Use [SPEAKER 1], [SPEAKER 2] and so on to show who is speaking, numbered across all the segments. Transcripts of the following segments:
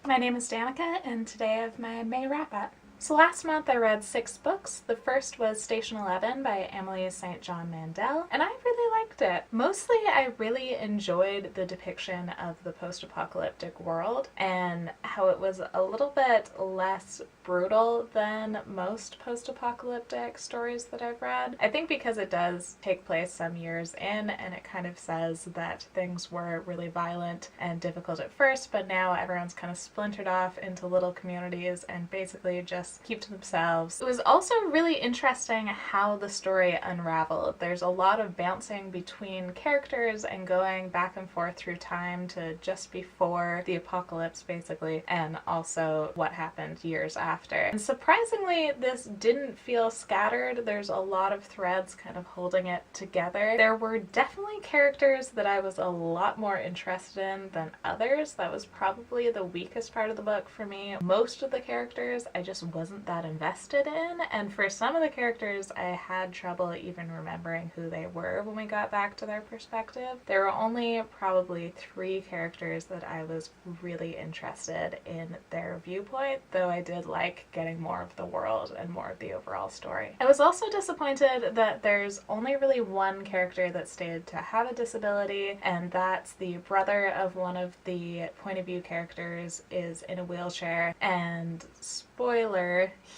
[SPEAKER 1] My name is Danica, and today I have my May wrap-up. So last month I read 6 books. The first was Station 11 by Emily St. John Mandel, and I really liked it. Mostly I really enjoyed the depiction of the post-apocalyptic world and how it was a little bit less brutal than most post-apocalyptic stories that I've read. I think because it does take place some years in, and it kind of says that things were really violent and difficult at first, but now everyone's kind of splintered off into little communities and basically just keep to themselves. It was also really interesting how the story unraveled. There's a lot of bouncing between characters and going back and forth through time to just before the apocalypse, basically, and also what happened years after. And surprisingly, this didn't feel scattered. There's a lot of threads kind of holding it together. There were definitely characters that I was a lot more interested in than others. That was probably the weakest part of the book for me. Most of the characters I just wasn't that invested in, and for some of the characters I had trouble even remembering who they were when we got back to their perspective. There were only probably 3 characters that I was really interested in their viewpoint, though I did like getting more of the world and more of the overall story. I was also disappointed that there's only really one character that stated to have a disability, and that's the brother of one of the point of view characters is in a wheelchair, and spoiler,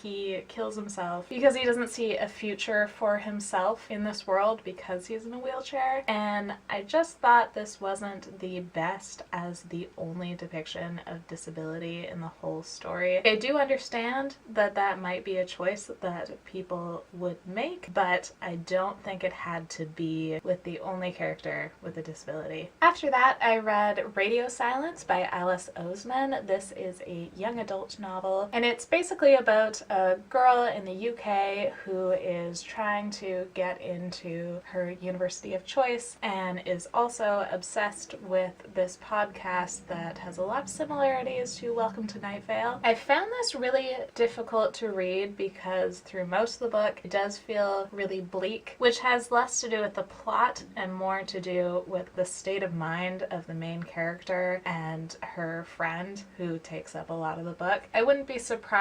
[SPEAKER 1] he kills himself because he doesn't see a future for himself in this world because he's in a wheelchair. And I just thought this wasn't the best as the only depiction of disability in the whole story. I do understand that that might be a choice that people would make, but I don't think it had to be with the only character with a disability. After that, I read Radio Silence by Alice Oseman. This is a young adult novel, and it's basically about a girl in the UK who is trying to get into her university of choice and is also obsessed with this podcast that has a lot of similarities to Welcome to Night Vale. I found this really difficult to read because through most of the book it does feel really bleak, which has less to do with the plot and more to do with the state of mind of the main character and her friend who takes up a lot of the book. I wouldn't be surprised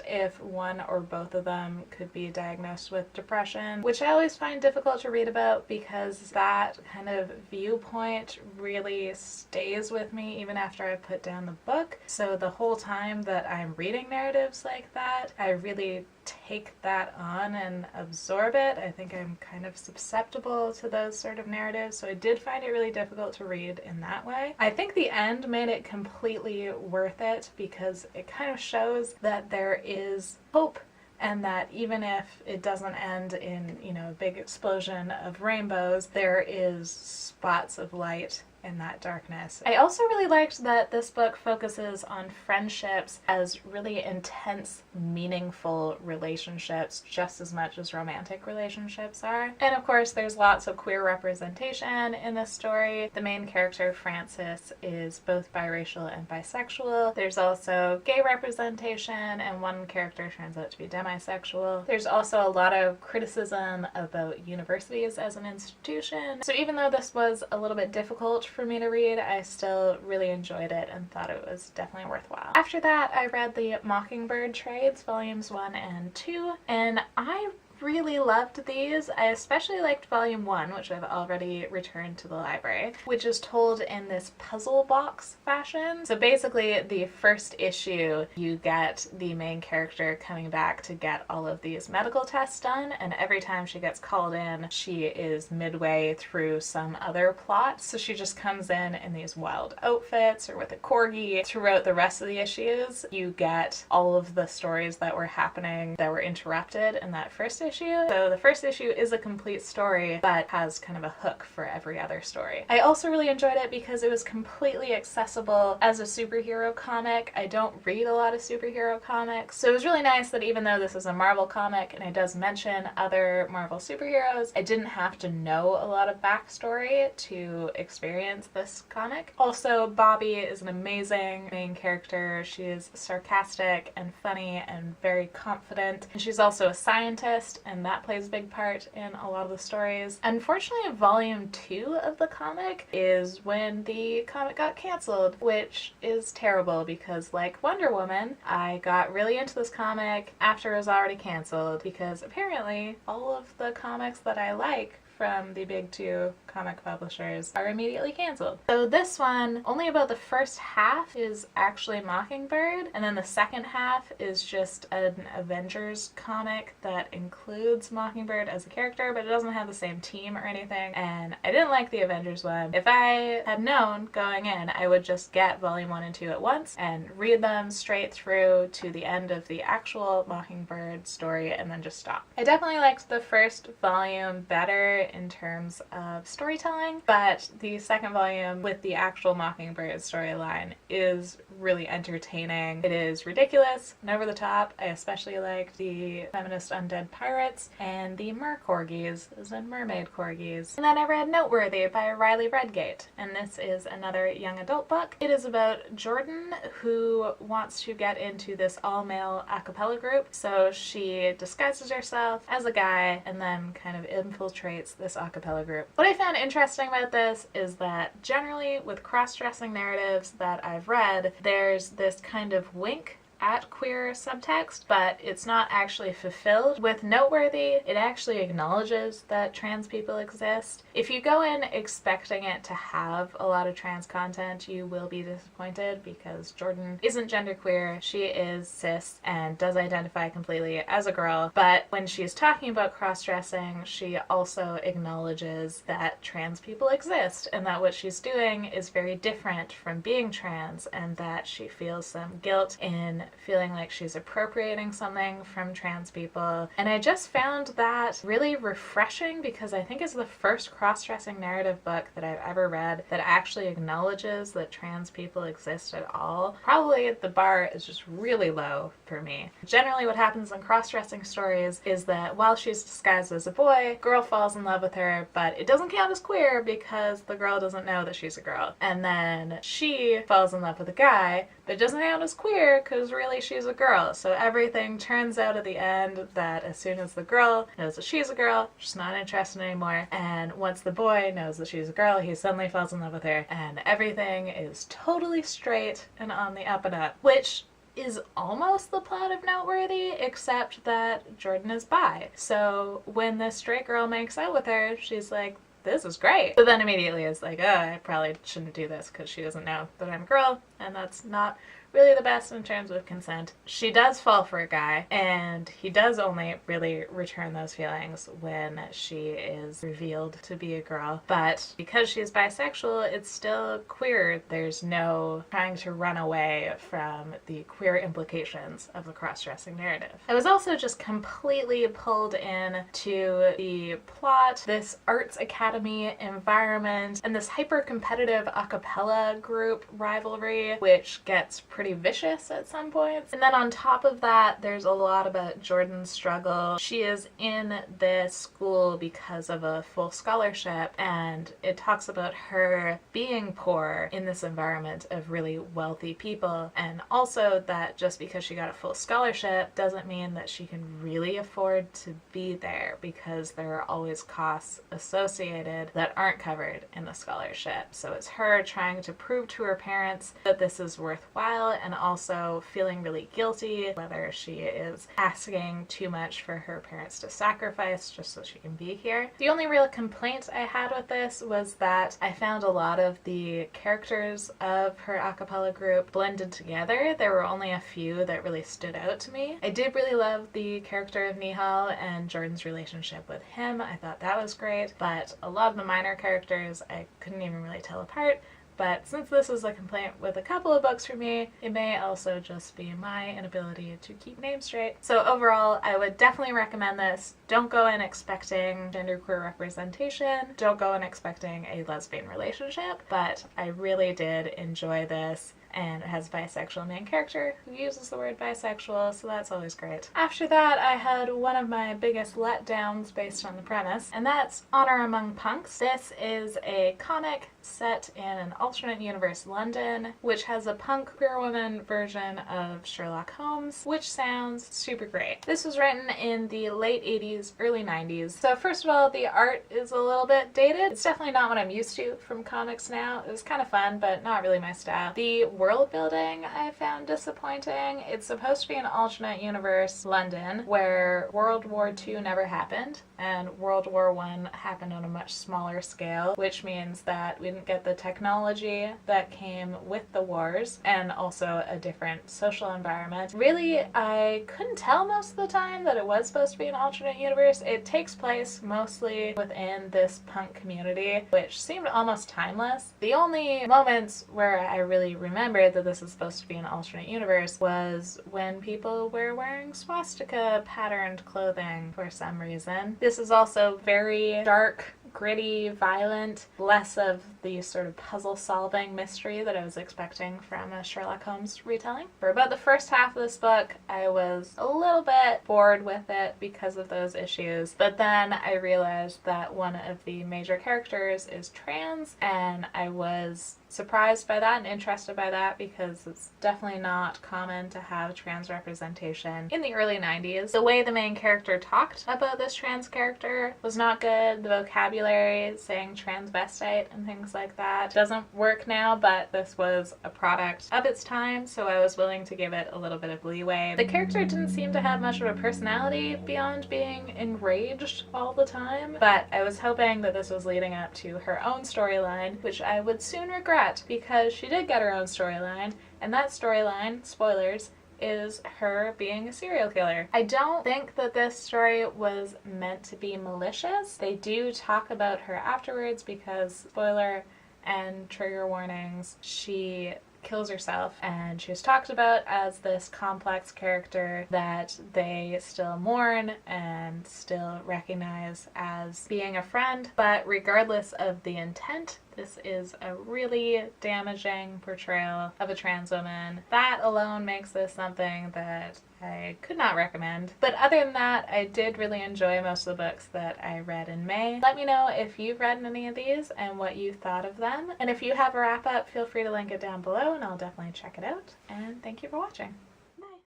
[SPEAKER 1] if one or both of them could be diagnosed with depression, which I always find difficult to read about because that kind of viewpoint really stays with me even after I put down the book. So the whole time that I'm reading narratives like that, I really take that on and absorb it. I think I'm kind of susceptible to those sort of narratives, so I did find it really difficult to read in that way. I think the end made it completely worth it because it kind of shows that there is hope, and that even if it doesn't end in, a big explosion of rainbows, there is spots of light in that darkness. I also really liked that this book focuses on friendships as really intense, meaningful relationships just as much as romantic relationships are. And of course, there's lots of queer representation in this story. The main character, Francis, is both biracial and bisexual. There's also gay representation, and one character turns out to be demisexual. There's also a lot of criticism about universities as an institution. So even though this was a little bit difficult for me to read, I still really enjoyed it and thought it was definitely worthwhile. After that, I read the Mockingbird Trades, volumes 1 and 2, and I really loved these. I especially liked volume 1, which I've already returned to the library, which is told in this puzzle box fashion. So basically, the first issue, you get the main character coming back to get all of these medical tests done, and every time she gets called in, she is midway through some other plot. So she just comes in these wild outfits or with a corgi. Throughout the rest of the issues, you get all of the stories that were happening that were interrupted in that first issue. So the first issue is a complete story, but has kind of a hook for every other story. I also really enjoyed it because it was completely accessible as a superhero comic. I don't read a lot of superhero comics, so it was really nice that even though this is a Marvel comic and it does mention other Marvel superheroes, I didn't have to know a lot of backstory to experience this comic. Also, Bobby is an amazing main character. She is sarcastic and funny and very confident, and she's also a scientist, feminist, and that plays a big part in a lot of the stories. Unfortunately, volume 2 of the comic is when the comic got canceled, which is terrible because, like Wonder Woman, I got really into this comic after it was already canceled because apparently all of the comics that I like from the big 2 comic publishers are immediately canceled. So this one, only about the first half is actually Mockingbird, and then the second half is just an Avengers comic that includes Mockingbird as a character, but it doesn't have the same team or anything, and I didn't like the Avengers one. If I had known going in, I would just get volume 1 and 2 at once and read them straight through to the end of the actual Mockingbird story and then just stop. I definitely liked the first volume better in terms of storytelling, but the second volume with the actual Mockingbird storyline is really entertaining. It is ridiculous and over the top. I especially liked the feminist undead pirates and the mer-corgis, as in mermaid corgis. And then I read Noteworthy by Riley Redgate, and this is another young adult book. It is about Jordan, who wants to get into this all-male a cappella group, so she disguises herself as a guy and then kind of infiltrates this a cappella group. What I found interesting about this is that generally with cross-dressing narratives that I've read, there's this kind of wink at queer subtext, but it's not actually fulfilled. With Noteworthy, it actually acknowledges that trans people exist. If you go in expecting it to have a lot of trans content, you will be disappointed because Jordan isn't genderqueer, she is cis and does identify completely as a girl, but when she's talking about cross-dressing, she also acknowledges that trans people exist and that what she's doing is very different from being trans, and that she feels some guilt in feeling like she's appropriating something from trans people. And I just found that really refreshing because I think it's the first cross-dressing narrative book that I've ever read that actually acknowledges that trans people exist at all. Probably the bar is just really low for me. Generally what happens in cross-dressing stories is that while she's disguised as a boy, girl falls in love with her, but it doesn't count as queer because the girl doesn't know that she's a girl. And then she falls in love with a guy, but it doesn't count as queer because really she's a girl. So everything turns out at the end that as soon as the girl knows that she's a girl, she's not interested anymore. And once the boy knows that she's a girl, he suddenly falls in love with her. And everything is totally straight and on the up and up, which is almost the plot of Noteworthy, except that Jordan is bi. So when this straight girl makes out with her, she's like, this is great. But then immediately is like, oh, I probably shouldn't do this because she doesn't know that I'm a girl, and that's not really the best in terms of consent. She does fall for a guy, and he does only really return those feelings when she is revealed to be a girl. But because she's bisexual, it's still queer. There's no trying to run away from the queer implications of the cross-dressing narrative. I was also just completely pulled in to the plot, this arts academy environment, and this hyper-competitive a cappella group rivalry, which gets pretty vicious at some points. And then on top of that, there's a lot about Jordan's struggle. She is in this school because of a full scholarship, and it talks about her being poor in this environment of really wealthy people, and also that just because she got a full scholarship doesn't mean that she can really afford to be there, because there are always costs associated that aren't covered in the scholarship. So it's her trying to prove to her parents that this is worthwhile, and also feeling really guilty whether she is asking too much for her parents to sacrifice just so she can be here. The only real complaint I had with this was that I found a lot of the characters of her a cappella group blended together. There were only a few that really stood out to me. I did really love the character of Nihal and Jordan's relationship with him. I thought that was great, but a lot of the minor characters I couldn't even really tell apart. But since this is a complaint with a couple of books for me, it may also just be my inability to keep names straight. So overall, I would definitely recommend this. Don't go in expecting genderqueer representation. Don't go in expecting a lesbian relationship, but I really did enjoy this. and it has a bisexual main character who uses the word bisexual, so that's always great. After that, I had one of my biggest letdowns based on the premise, and that's Honor Among Punks. This is a comic set in an alternate universe London, which has a punk queer woman version of Sherlock Holmes, which sounds super great. This was written in the late 80s, early 90s. So first of all, the art is a little bit dated. It's definitely not what I'm used to from comics now. It was kind of fun, but not really my style. The world building I found disappointing. It's supposed to be an alternate universe London where World War II never happened, and World War I happened on a much smaller scale, which means that we didn't get the technology that came with the wars, and also a different social environment. Really, I couldn't tell most of the time that it was supposed to be an alternate universe. It takes place mostly within this punk community, which seemed almost timeless. The only moments where I really remembered that this is supposed to be an alternate universe was when people were wearing swastika patterned clothing for some reason. This is also very dark, gritty, violent, less of the sort of puzzle-solving mystery that I was expecting from a Sherlock Holmes retelling. For about the first half of this book, I was a little bit bored with it because of those issues, but then I realized that one of the major characters is trans, and I was surprised by that and interested by that because it's definitely not common to have trans representation in the early 90s. The way the main character talked about this trans character was not good. The vocabulary, saying transvestite and things like that, doesn't work now, but this was a product of its time, so I was willing to give it a little bit of leeway. The character didn't seem to have much of a personality beyond being enraged all the time, but I was hoping that this was leading up to her own storyline, which I would soon regret because she did get her own storyline, and that storyline, spoilers, is her being a serial killer. I don't think that this story was meant to be malicious. They do talk about her afterwards because, spoiler and trigger warnings, she kills herself, and she was talked about as this complex character that they still mourn and still recognize as being a friend. But regardless of the intent, this is a really damaging portrayal of a trans woman. That alone makes this something that I could not recommend. But other than that, I did really enjoy most of the books that I read in May. Let me know if you've read any of these and what you thought of them. And if you have a wrap-up, feel free to link it down below and I'll definitely check it out. And thank you for watching.